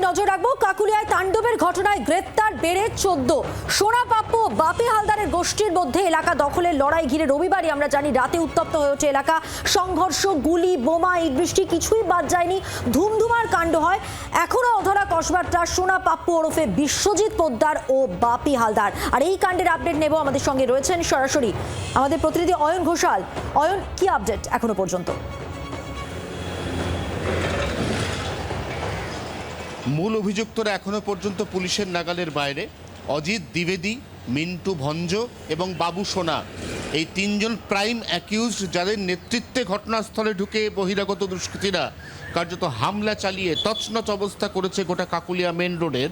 নজর রাখবো। কাকুলিয়ায় তাণ্ডবের ঘটনায় গ্রেপ্তার বেড়ে 14। সোনা পাপ্পু ও বাপি হালদারের গোষ্ঠীর মধ্যে এলাকা দখলের লড়াই ঘিরে রবিবারই আমরা জানি রাতে উত্তপ্ত হয়ে ওঠে এলাকা। সংঘর্ষ, গুলি, বোমা, ইট বৃষ্টি কিছুই বাদ যায়নি, ধুমধুমার কাণ্ড হয়। এখনো অধরা কসবারটা সোনা পাপ্পু ওরফে বিশ্বজিৎ পোদ্দার ও বাপি হালদার। আর এই কাণ্ডের আপডেট নেব, আমাদের সঙ্গে রয়েছেন সরাসরি আমাদের প্রতিনিধি অয়ন ঘোষাল। অয়ন, কি আপডেট এখনো পর্যন্ত? মূল অভিযুক্তরা এখনো পর্যন্ত পুলিশের নাগালের বাইরে। অজিত দ্বিবেদী, মিন্টু ভঞ্জ এবং বাবু সোনা, এই তিনজন প্রাইম অ্যাকিউজড, যাদের নেতৃত্বে ঘটনাস্থলে ঢুকে বহিরাগত দুষ্কৃতীরা কার্যত হামলা চালিয়ে তছনছ অবস্থা করেছে গোটা কাকুলিয়া মেন রোডের।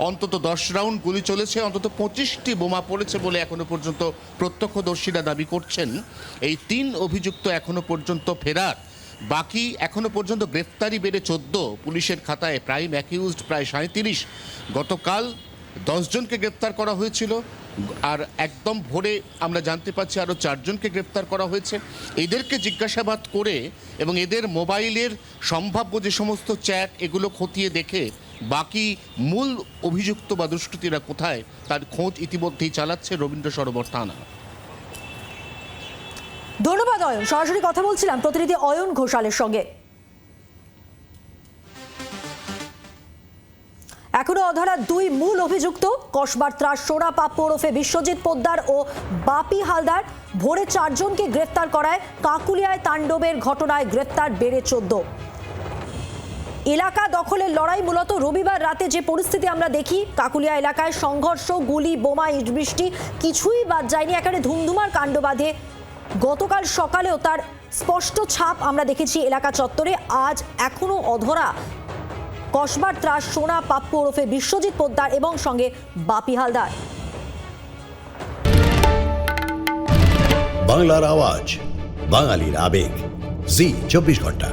অন্তত 10 রাউন্ড গুলি চলেছে, অন্তত 25টি বোমা পড়েছে বলে এখনো পর্যন্ত প্রত্যক্ষদর্শীরা দাবি করছেন। এই 3 অভিযুক্ত এখনো পর্যন্ত ফেরার। বাকি এখনো পর্যন্ত গ্রেফতারি বেড়ে 14, পুলিশের খাতায় প্রাইম অ্যাকিউজড প্রায় 37। গতকাল 10 জনকে গ্রেপ্তার করা হয়েছিল, আর একদম ভোরে আমরা জানতে পাচ্ছি আরও 4 জনকে গ্রেপ্তার করা হয়েছে। এদেরকে জিজ্ঞাসাবাদ করে এবং এদের মোবাইলের সম্ভাব্য যে সমস্ত চ্যাট, এগুলো খতিয়ে দেখে বাকি মূল অভিযুক্ত বা দুষ্কৃতীরা কোথায় তার খোঁজ ইতিমধ্যেই চালাচ্ছে রবীন্দ্র সরোবর থানা। ধন্যবাদ অয়ন। সরাসরি কথা বলছিলাম প্রতিনিধি অয়ন ঘোষালের সঙ্গে। এখনো অধরা 2 মূল অভিযুক্ত কসবার ত্রাস সোনা পাপ্পু ওরফে বিশ্বজিৎ পোদ্দার ও বাপি হালদার। ভোরে 4 জনকে গ্রেফতার করায় কাকুলিয়ায় তাণ্ডবের ঘটনায় গ্রেফতার বেড়ে 14। এলাকা দখলের লড়াই মূলত রবিবার রাতে যে পরিস্থিতি আমরা দেখি, কাকুলিয়া এলাকায় সংঘর্ষ, গুলি, বোমা, ইট বৃষ্টি কিছুই বাদ যায়নি, একেবারে ধুমধুমার কাণ্ড বাঁধে। গতকাল সকালেও তার স্পষ্ট ছাপ আমরা দেখেছি এলাকা চত্বরে। আজ এখনো অধরা কসবার ত্রাস সোনা পাপ্পু ওরফে বিশ্বজিৎ পোদ্দার এবং সঙ্গে বাপি হালদার। বাংলার আওয়াজ, বাঙালির আবেগ, জি 24 ঘন্টা।